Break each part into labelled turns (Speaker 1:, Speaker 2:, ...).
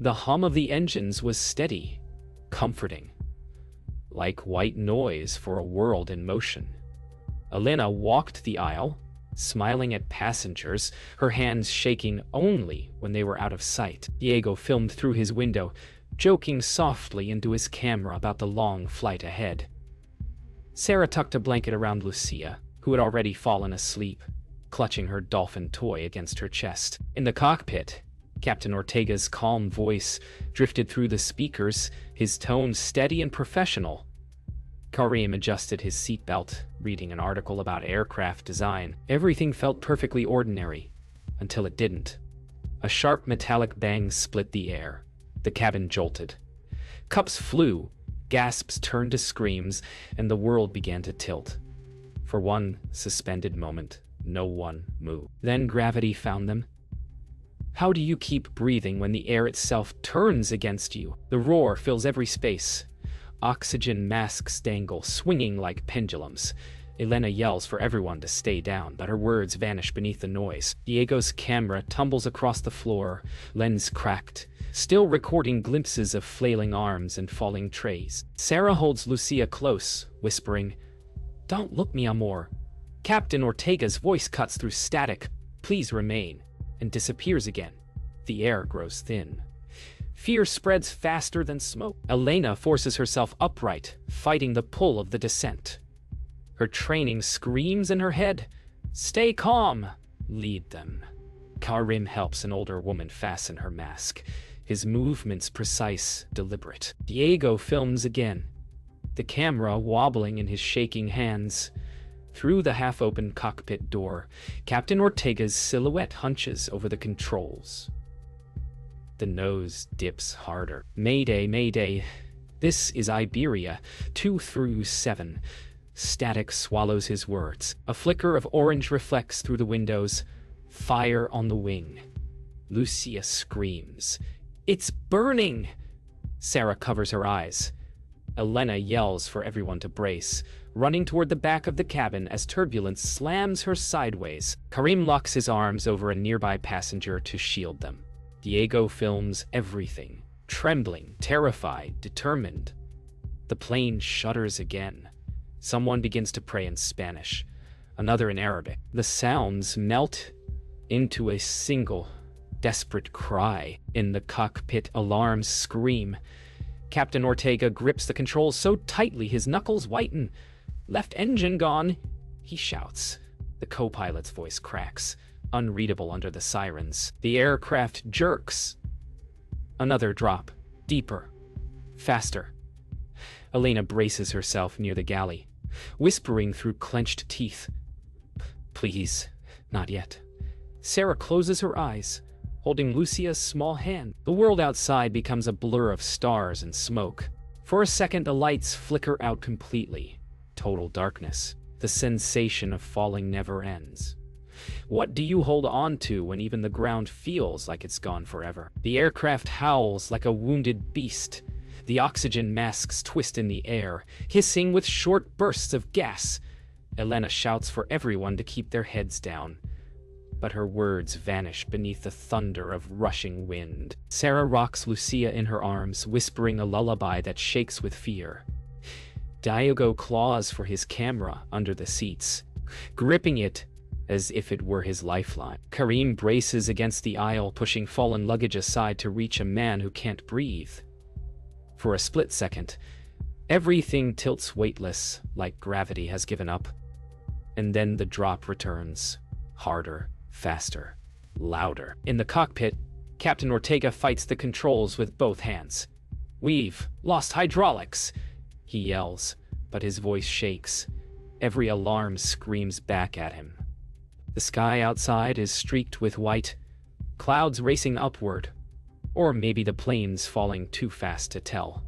Speaker 1: The hum of the engines was steady, comforting, like white noise for a world in motion. Elena walked the aisle, smiling at passengers, her hands shaking only when they were out of sight. Diego filmed through his window, joking softly into his camera about the long flight ahead. Sarah tucked a blanket around Lucia, who had already fallen asleep, clutching her dolphin toy against her chest. In the cockpit, Captain Ortega's calm voice drifted through the speakers, his tone steady and professional. Karim adjusted his seatbelt, reading an article about aircraft design. Everything felt perfectly ordinary, until it didn't. A sharp metallic bang split the air. The cabin jolted. Cups flew, gasps turned to screams, and the world began to tilt. For one suspended moment, no one moved. Then gravity found them. How do you keep breathing when the air itself turns against you? The roar fills every space. Oxygen masks dangle, swinging like pendulums. Elena yells for everyone to stay down, but her words vanish beneath the noise. Diego's camera tumbles across the floor, lens cracked, still recording glimpses of flailing arms and falling trays. Sarah holds Lucia close, whispering, "Don't look, mi amor." Captain Ortega's voice cuts through static, "Please remain," and disappears again. The air grows thin. Fear spreads faster than smoke. Elena forces herself upright, fighting the pull of the descent. Her training screams in her head, "Stay calm, lead them." Karim helps an older woman fasten her mask, his movements precise, deliberate. Diego films again, the camera wobbling in his shaking hands. Through the half-open cockpit door, Captain Ortega's silhouette hunches over the controls. The nose dips harder. "Mayday, mayday. This is Iberia, 2-7. Static swallows his words. A flicker of orange reflects through the windows. Fire on the wing. Lucia screams. "It's burning!" Sarah covers her eyes. Elena yells for everyone to brace, running toward the back of the cabin as turbulence slams her sideways. Karim locks his arms over a nearby passenger to shield them. Diego films everything, trembling, terrified, determined. The plane shudders again. Someone begins to pray in Spanish, another in Arabic. The sounds melt into a single, desperate cry. In the cockpit, alarms scream. Captain Ortega grips the controls so tightly his knuckles whiten. "Left engine gone," he shouts. The co-pilot's voice cracks, unreadable under the sirens. The aircraft jerks. Another drop, deeper, faster. Elena braces herself near the galley, whispering through clenched teeth, "Please, not yet." Sarah closes her eyes, holding Lucia's small hand. The world outside becomes a blur of stars and smoke. For a second, the lights flicker out completely. Total darkness. The sensation of falling never ends. What do you hold on to when even the ground feels like it's gone forever? The aircraft howls like a wounded beast. The oxygen masks twist in the air, hissing with short bursts of gas. Elena shouts for everyone to keep their heads down, but her words vanish beneath the thunder of rushing wind. Sarah rocks Lucia in her arms, whispering a lullaby that shakes with fear. Diego claws for his camera under the seats, gripping it as if it were his lifeline. Karim braces against the aisle, pushing fallen luggage aside to reach a man who can't breathe. For a split second, everything tilts weightless, like gravity has given up. And then the drop returns, harder, faster, louder. In the cockpit, Captain Ortega fights the controls with both hands. "We've lost hydraulics," he yells, but his voice shakes. Every alarm screams back at him. The sky outside is streaked with white, clouds racing upward, or maybe the plane's falling too fast to tell.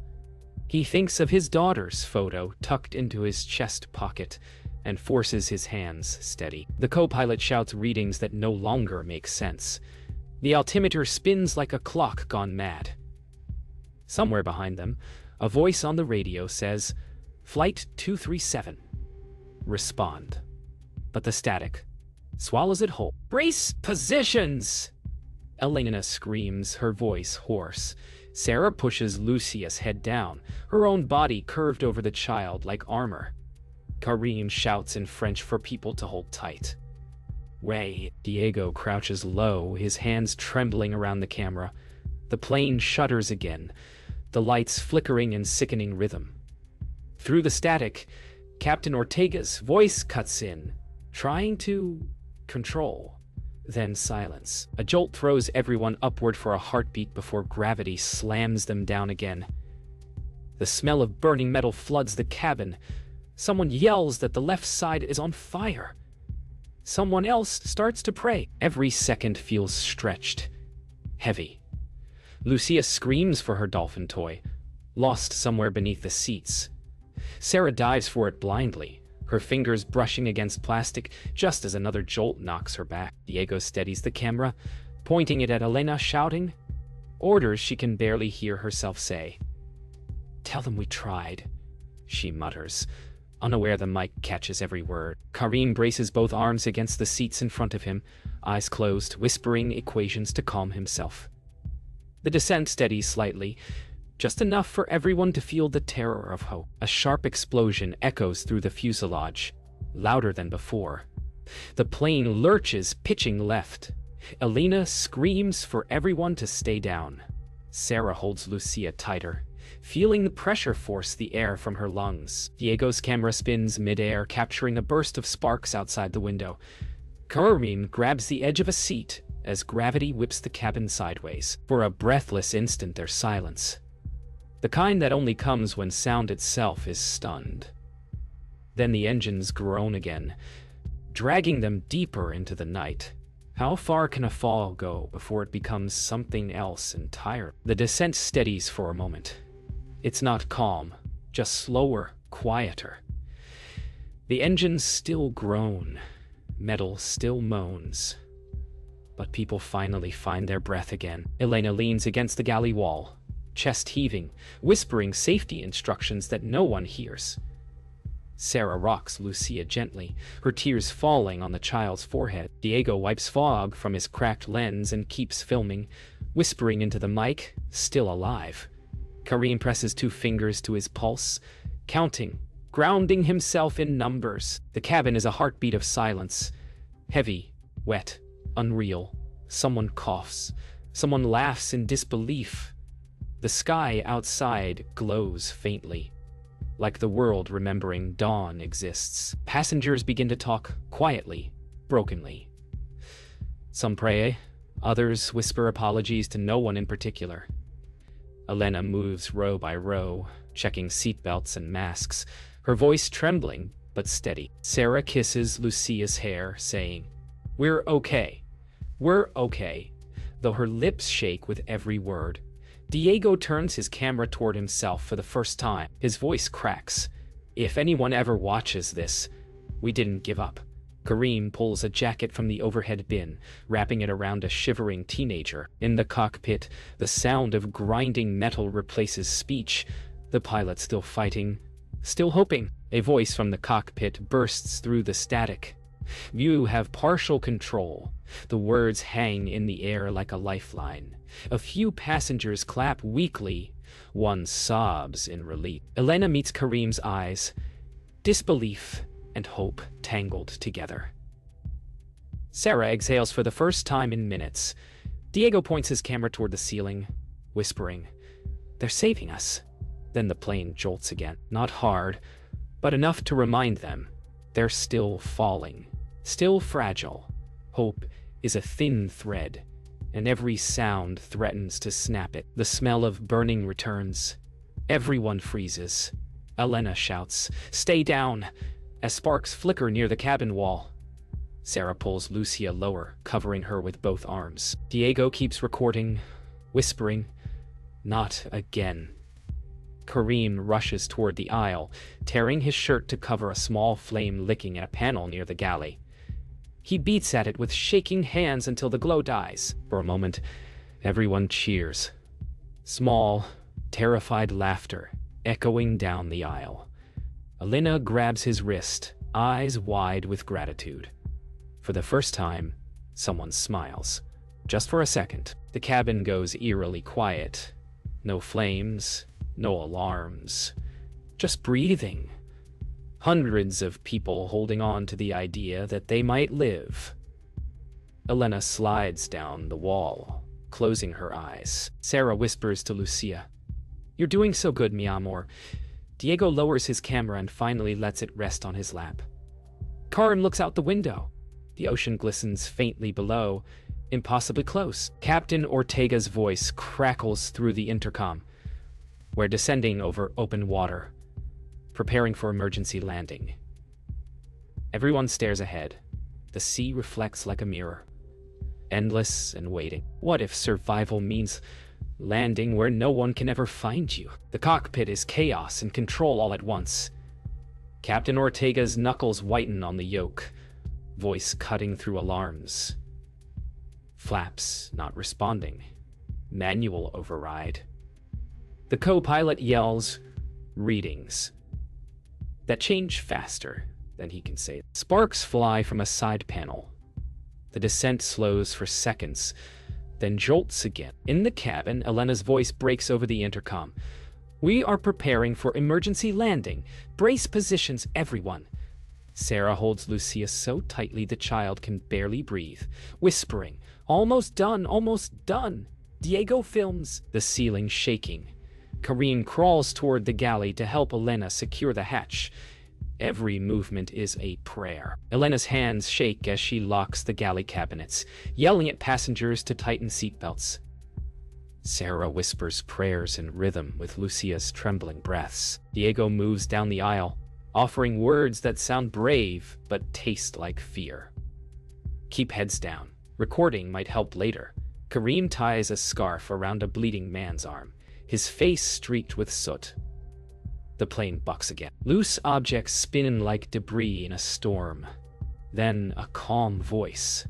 Speaker 1: He thinks of his daughter's photo tucked into his chest pocket and forces his hands steady. The co-pilot shouts readings that no longer make sense. The altimeter spins like a clock gone mad. Somewhere behind them, a voice on the radio says, "Flight 237. Respond." But the static swallows it whole. "Brace positions!" Elena screams, her voice hoarse. Sarah pushes Lucia's head down, her own body curved over the child like armor. Karim shouts in French for people to hold tight. Ray. Diego crouches low, his hands trembling around the camera. The plane shudders again, the lights flickering in sickening rhythm. Through the static, Captain Ortega's voice cuts in, trying to control. Then silence. A jolt throws everyone upward for a heartbeat before gravity slams them down again. The smell of burning metal floods the cabin. Someone yells that the left side is on fire. Someone else starts to pray. Every second feels stretched, heavy. Lucia screams for her dolphin toy, lost somewhere beneath the seats. Sarah dives for it blindly, her fingers brushing against plastic just as another jolt knocks her back. Diego steadies the camera, pointing it at Elena, shouting orders she can barely hear herself say. "Tell them we tried," she mutters, unaware the mic catches every word. Karim braces both arms against the seats in front of him, eyes closed, whispering equations to calm himself. The descent steadies slightly, just enough for everyone to feel the terror of hope. A sharp explosion echoes through the fuselage, louder than before. The plane lurches, pitching left. Elena screams for everyone to stay down. Sarah holds Lucia tighter, feeling the pressure force the air from her lungs. Diego's camera spins mid-air, capturing a burst of sparks outside the window. Karim grabs the edge of a seat as gravity whips the cabin sideways. For a breathless instant, there's silence. The kind that only comes when sound itself is stunned. Then the engines groan again, dragging them deeper into the night. How far can a fall go before it becomes something else entirely? The descent steadies for a moment. It's not calm, just slower, quieter. The engines still groan, metal still moans. But people finally find their breath again. Elena leans against the galley wall, chest heaving, whispering safety instructions that no one hears. Sarah rocks Lucia gently, her tears falling on the child's forehead. Diego wipes fog from his cracked lens and keeps filming, whispering into the mic, still alive. Karim presses 2 fingers to his pulse, counting, grounding himself in numbers. The cabin is a heartbeat of silence, heavy, wet, unreal. Someone coughs. Someone laughs in disbelief. The sky outside glows faintly, like the world remembering dawn exists. Passengers begin to talk quietly, brokenly. Some pray, others whisper apologies to no one in particular. Elena moves row by row, checking seatbelts and masks, her voice trembling but steady. Sarah kisses Lucia's hair, saying, "We're okay. We're okay," though her lips shake with every word. Diego turns his camera toward himself for the first time. His voice cracks. "If anyone ever watches this, we didn't give up." Karim pulls a jacket from the overhead bin, wrapping it around a shivering teenager. In the cockpit, the sound of grinding metal replaces speech. The pilot still fighting, still hoping. A voice from the cockpit bursts through the static. "You have partial control." The words hang in the air like a lifeline. A few passengers clap weakly. One sobs in relief. Elena meets Karim's eyes. Disbelief and hope tangled together. Sarah exhales for the first time in minutes. Diego points his camera toward the ceiling, whispering, "They're saving us." Then the plane jolts again. Not hard, but enough to remind them they're still falling, still fragile. Hope is a thin thread, and every sound threatens to snap it. The smell of burning returns. Everyone freezes. Elena shouts, "Stay down," as sparks flicker near the cabin wall. Sarah pulls Lucia lower, covering her with both arms. Diego keeps recording, whispering, "Not again." Karim rushes toward the aisle, tearing his shirt to cover a small flame licking at a panel near the galley. He beats at it with shaking hands until the glow dies. For a moment, everyone cheers. Small, terrified laughter echoing down the aisle. Elena grabs his wrist, eyes wide with gratitude. For the first time, someone smiles. Just for a second, the cabin goes eerily quiet. No flames, no alarms, just breathing. Hundreds of people holding on to the idea that they might live. Elena slides down the wall, closing her eyes. Sarah whispers to Lucia, "You're doing so good, mi amor." Diego lowers his camera and finally lets it rest on his lap. Karim looks out the window. The ocean glistens faintly below, impossibly close. Captain Ortega's voice crackles through the intercom. "We're descending over open water, preparing for emergency landing." Everyone stares ahead. The sea reflects like a mirror, endless and waiting. What if survival means landing where no one can ever find you? The cockpit is chaos and control all at once. Captain Ortega's knuckles whiten on the yoke, voice cutting through alarms. Flaps not responding. Manual override. The co-pilot yells, "Readings," that change faster than he can say. Sparks fly from a side panel. The descent slows for seconds, then jolts again. In the cabin, Elena's voice breaks over the intercom. "We are preparing for emergency landing. Brace positions, everyone." Sarah holds Lucia so tightly the child can barely breathe, whispering, "Almost done, almost done." Diego films, the ceiling shaking. Karim crawls toward the galley to help Elena secure the hatch. Every movement is a prayer. Elena's hands shake as she locks the galley cabinets, yelling at passengers to tighten seatbelts. Sarah whispers prayers in rhythm with Lucia's trembling breaths. Diego moves down the aisle, offering words that sound brave but taste like fear. "Keep heads down. Recording might help later." Karim ties a scarf around a bleeding man's arm, his face streaked with soot. The plane bucks again. Loose objects spin like debris in a storm. Then a calm voice.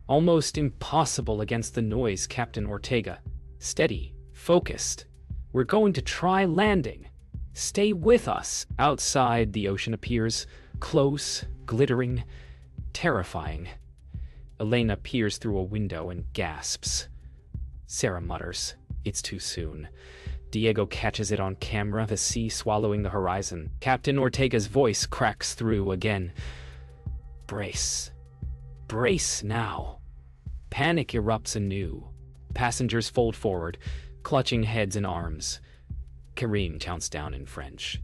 Speaker 1: Almost impossible against the noise, Captain Ortega. "Steady, focused. We're going to try landing. Stay with us." Outside, the ocean appears, close, glittering, terrifying. Elena peers through a window and gasps. Sarah mutters, "It's too soon." Diego catches it on camera, the sea swallowing the horizon. Captain Ortega's voice cracks through again. "Brace. Brace now." Panic erupts anew. Passengers fold forward, clutching heads and arms. Karim counts down in French.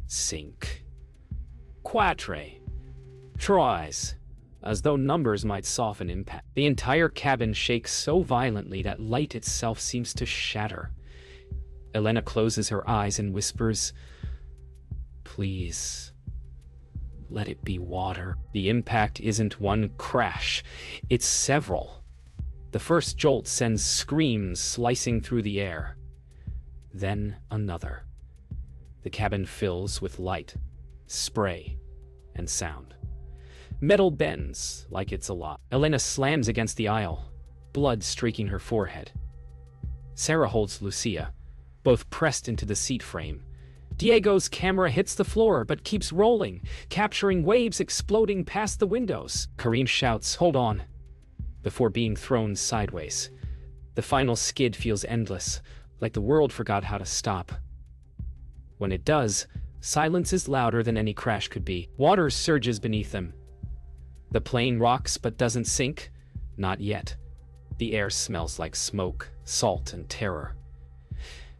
Speaker 1: "Cinq. Quatre. Trois." As though numbers might soften impact. The entire cabin shakes so violently that light itself seems to shatter. Elena closes her eyes and whispers, "Please, let it be water." The impact isn't one crash, it's several. The first jolt sends screams slicing through the air. Then another. The cabin fills with light, spray, and sound. Metal bends like it's alive. Elena slams against the aisle, blood streaking her forehead. Sarah holds Lucia, both pressed into the seat frame. Diego's camera hits the floor but keeps rolling, capturing waves exploding past the windows. Karim shouts, "Hold on," before being thrown sideways. The final skid feels endless, like the world forgot how to stop. When it does, silence is louder than any crash could be. Water surges beneath them. The plane rocks but doesn't sink. Not yet. The air smells like smoke, salt, and terror.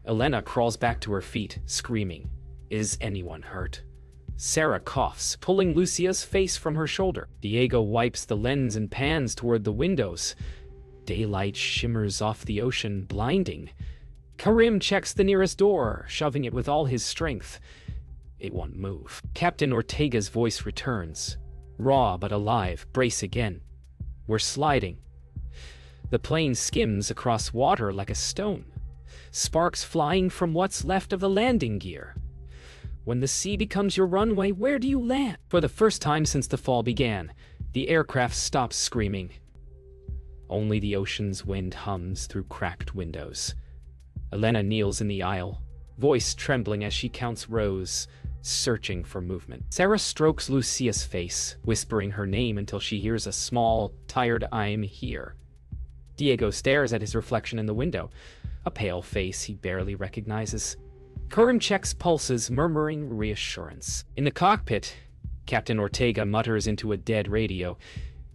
Speaker 1: Elena crawls back to her feet, screaming, "Is anyone hurt?" Sarah coughs, pulling Lucia's face from her shoulder. Diego wipes the lens and pans toward the windows. Daylight shimmers off the ocean, blinding. Karim checks the nearest door, shoving it with all his strength. It won't move. Captain Ortega's voice returns. Raw but alive, brace again. We're sliding. The plane skims across water like a stone, sparks flying from what's left of the landing gear. When the sea becomes your runway, where do you land? For the first time since the fall began, the aircraft stops screaming. Only the ocean's wind hums through cracked windows. Elena kneels in the aisle, voice trembling as she counts rows, searching for movement. Sarah strokes Lucia's face, whispering her name until she hears a small, tired "I'm here." Diego stares at his reflection in the window, a pale face he barely recognizes. Karim checks pulses, murmuring reassurance. In the cockpit, Captain Ortega mutters into a dead radio,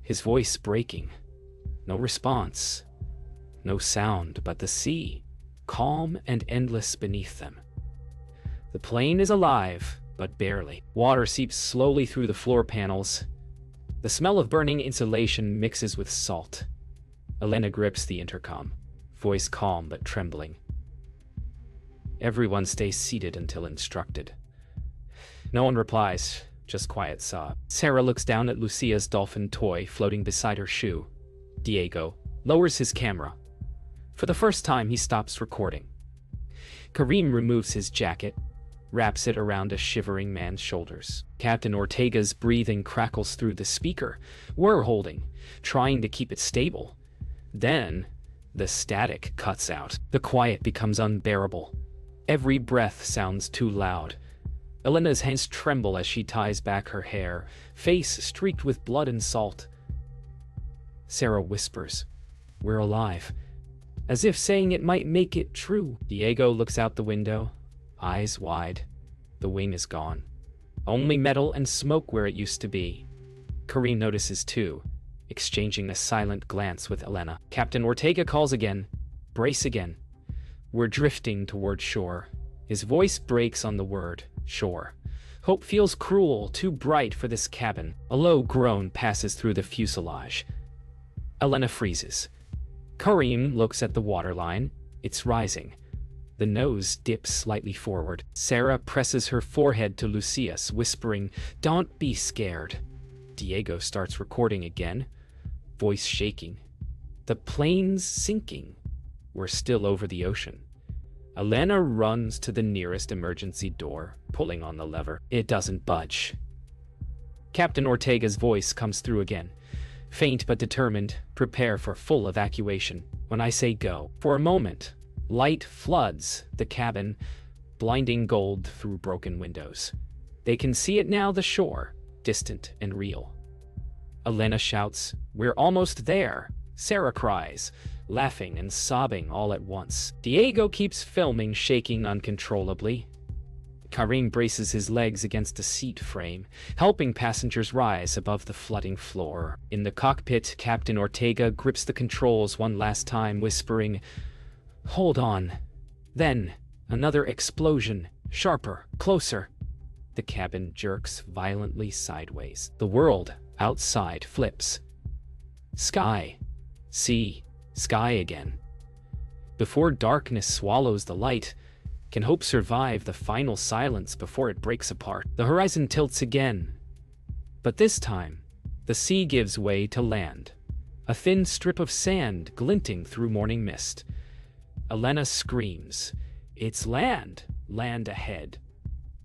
Speaker 1: his voice breaking. No response. No sound but the sea, calm and endless beneath them. The plane is alive, but barely. Water seeps slowly through the floor panels. The smell of burning insulation mixes with salt. Elena grips the intercom, voice calm but trembling. Everyone stays seated until instructed. No one replies, just quiet sob. Sarah looks down at Lucia's dolphin toy floating beside her shoe. Diego lowers his camera. For the first time, he stops recording. Karim removes his jacket, wraps it around a shivering man's shoulders. Captain Ortega's breathing crackles through the speaker we're holding, trying to keep it stable. Then, the static cuts out. The quiet becomes unbearable. Every breath sounds too loud. Elena's hands tremble as she ties back her hair, face streaked with blood and salt. Sarah whispers, "We're alive," as if saying it might make it true. Diego looks out the window, eyes wide. The wing is gone. Only metal and smoke where it used to be. Karim notices too, exchanging a silent glance with Elena. Captain Ortega calls again. Brace again. We're drifting toward shore. His voice breaks on the word, shore. Hope feels cruel, too bright for this cabin. A low groan passes through the fuselage. Elena freezes. Karim looks at the waterline. It's rising. The nose dips slightly forward. Sarah presses her forehead to Lucius, whispering, "Don't be scared." Diego starts recording again, voice shaking. The plane's sinking. We're still over the ocean. Elena runs to the nearest emergency door, pulling on the lever. It doesn't budge. Captain Ortega's voice comes through again. Faint but determined, prepare for full evacuation. When I say go. For a moment, light floods the cabin, blinding gold through broken windows. They can see it now, the shore, distant and real. Elena shouts, "We're almost there." Sarah cries, laughing and sobbing all at once. Diego keeps filming, shaking uncontrollably. Karim braces his legs against a seat frame, helping passengers rise above the flooding floor. In the cockpit, Captain Ortega grips the controls one last time, whispering, "Hold on." Then, another explosion, sharper, closer. The cabin jerks violently sideways. The world outside flips. Sky, sea, sky again. Before darkness swallows the light, can hope survive the final silence before it breaks apart? The horizon tilts again. But this time, the sea gives way to land. A thin strip of sand glinting through morning mist. Elena screams, "It's land! Land ahead!"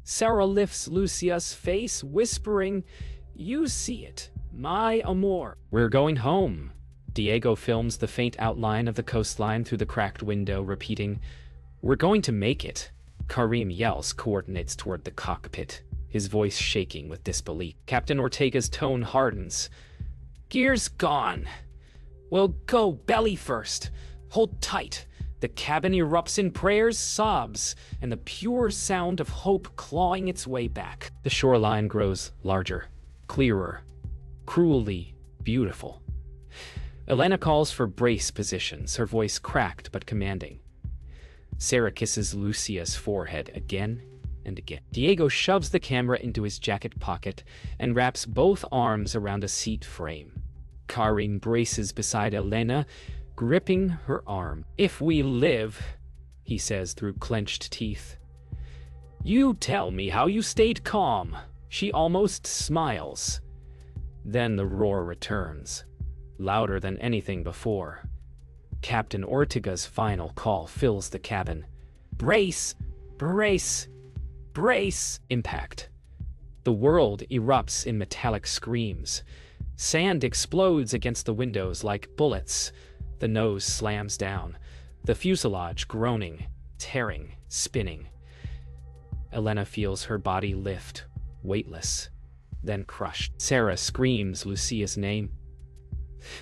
Speaker 1: Sarah lifts Lucia's face, whispering, "You see it, my amor." We're going home. Diego films the faint outline of the coastline through the cracked window, repeating, "We're going to make it." Karim yells coordinates toward the cockpit, his voice shaking with disbelief. Captain Ortega's tone hardens. "Gear's gone. We'll go belly first. Hold tight." The cabin erupts in prayers, sobs, and the pure sound of hope clawing its way back. The shoreline grows larger, clearer, cruelly beautiful. Elena calls for brace positions, her voice cracked but commanding. Sarah kisses Lucia's forehead again and again. Diego shoves the camera into his jacket pocket and wraps both arms around a seat frame. Karim braces beside Elena, gripping her arm. "If we live," he says through clenched teeth. "You tell me how you stayed calm." She almost smiles. Then the roar returns, louder than anything before. Captain Ortega's final call fills the cabin. "Brace! Brace! Brace!" Impact. The world erupts in metallic screams. Sand explodes against the windows like bullets. The nose slams down, the fuselage groaning, tearing, spinning. Elena feels her body lift, weightless, then crushed. Sarah screams Lucia's name.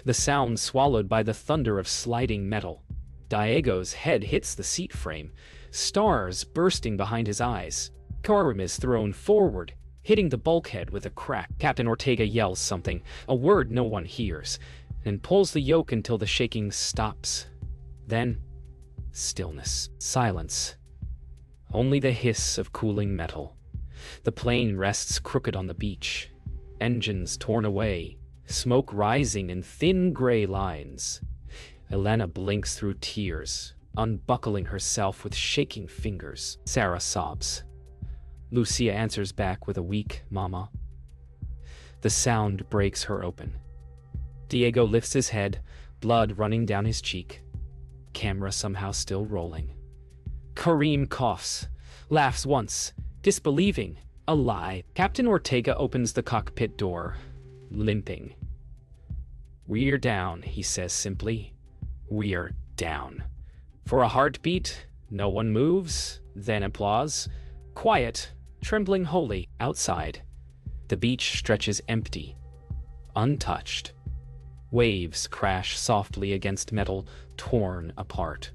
Speaker 1: the sound swallowed by the thunder of sliding metal. Diego's head hits the seat frame, stars bursting behind his eyes. Karim is thrown forward, hitting the bulkhead with a crack. Captain Ortega yells something, a word no one hears, and pulls the yoke until the shaking stops. Then, stillness, silence. Only the hiss of cooling metal. The plane rests crooked on the beach, engines torn away, smoke rising in thin gray lines. Elena blinks through tears, unbuckling herself with shaking fingers. Sarah sobs. Lucia answers back with a weak "Mama." The sound breaks her open. Diego lifts his head, blood running down his cheek. Camera somehow still rolling. Karim coughs, laughs once, disbelieving, a lie. Captain Ortega opens the cockpit door, limping. "We're down," he says simply. "We're down." For a heartbeat, no one moves, then applause. Quiet, trembling wholly, outside. The beach stretches empty, untouched. Waves crash softly against metal, torn apart.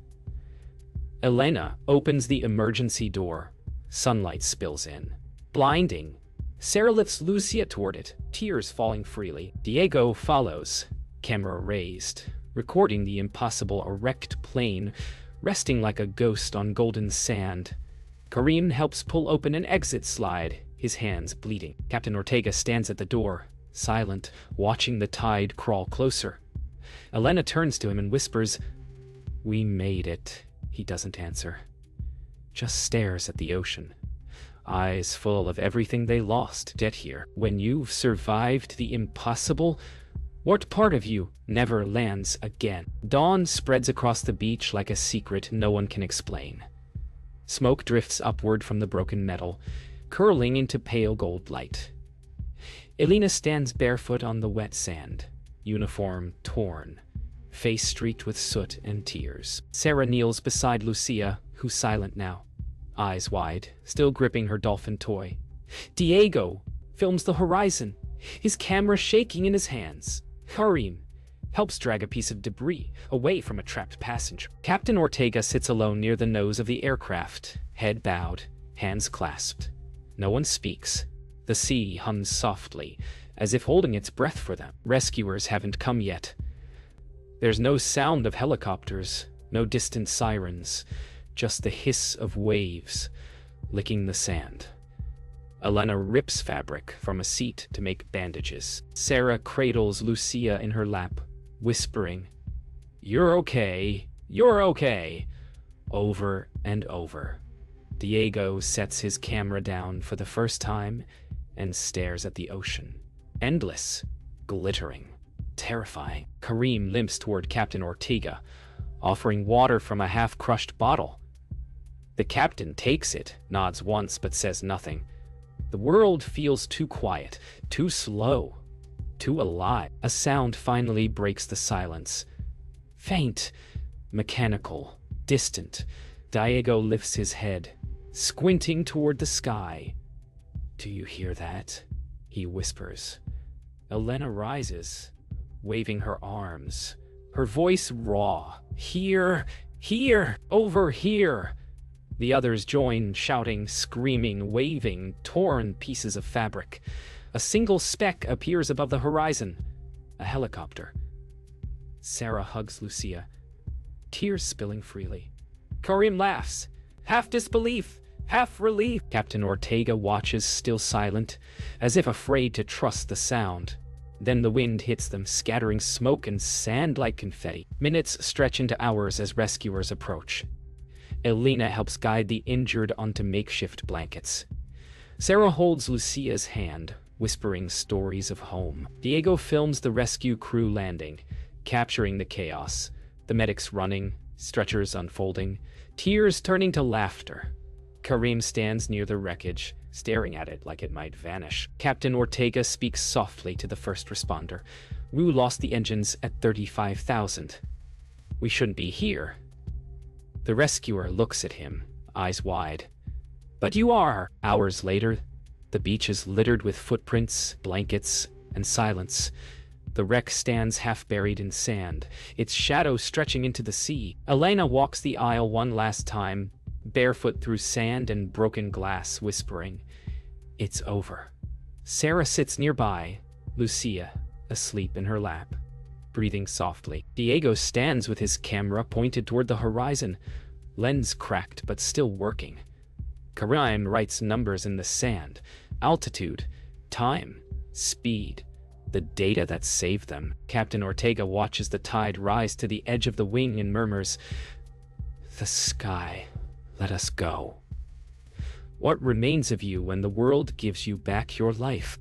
Speaker 1: Elena opens the emergency door. Sunlight spills in. Blinding. Sarah lifts Lucia toward it, tears falling freely. Diego follows, camera raised, recording the impossible erect plane, resting like a ghost on golden sand. Karim helps pull open an exit slide, his hands bleeding. Captain Ortega stands at the door, silent, watching the tide crawl closer. Elena turns to him and whispers, "We made it." He doesn't answer, just stares at the ocean, eyes full of everything they lost dead here. When you've survived the impossible, what part of you never lands again? Dawn spreads across the beach like a secret no one can explain. Smoke drifts upward from the broken metal, curling into pale gold light. Elena stands barefoot on the wet sand, uniform torn, face streaked with soot and tears. Sarah kneels beside Lucia, who's silent now, eyes wide, still gripping her dolphin toy. Diego films the horizon, his camera shaking in his hands. Karim helps drag a piece of debris away from a trapped passenger. Captain Ortega sits alone near the nose of the aircraft, head bowed, hands clasped. No one speaks. The sea hums softly, as if holding its breath for them. Rescuers haven't come yet. There's no sound of helicopters, no distant sirens, just the hiss of waves licking the sand. Elena rips fabric from a seat to make bandages. Sarah cradles Lucia in her lap, whispering, "You're okay, you're okay," over and over. Diego sets his camera down for the first time and stares at the ocean. Endless, glittering, terrifying. Karim limps toward Captain Ortega, offering water from a half-crushed bottle. The captain takes it, nods once but says nothing. The world feels too quiet, too slow, too alive. A sound finally breaks the silence. Faint, mechanical, distant. Diego lifts his head, squinting toward the sky. "Do you hear that?" he whispers. Elena rises, waving her arms, her voice raw. "Here, here, over here." The others join, shouting, screaming, waving, torn pieces of fabric. A single speck appears above the horizon. A helicopter. Sarah hugs Lucia, tears spilling freely. Karim laughs, half disbelief, half relief. Captain Ortega watches, still silent, as if afraid to trust the sound. Then the wind hits them, scattering smoke and sand like confetti. Minutes stretch into hours as rescuers approach. Elena helps guide the injured onto makeshift blankets. Sarah holds Lucia's hand, whispering stories of home. Diego films the rescue crew landing, capturing the chaos. The medics running, stretchers unfolding, tears turning to laughter. Karim stands near the wreckage, staring at it like it might vanish. Captain Ortega speaks softly to the first responder. "We lost the engines at 35,000. We shouldn't be here." The rescuer looks at him, eyes wide. "But you are." Hours later, the beach is littered with footprints, blankets, and silence. The wreck stands half buried in sand, its shadow stretching into the sea. Elena walks the aisle one last time, barefoot through sand and broken glass, whispering, "It's over." Sarah sits nearby, Lucia, asleep in her lap, breathing softly. Diego stands with his camera pointed toward the horizon, lens cracked but still working. Karim writes numbers in the sand: altitude, time, speed, the data that saved them. Captain Ortega watches the tide rise to the edge of the wing and murmurs, "The sky, let us go." What remains of you when the world gives you back your life?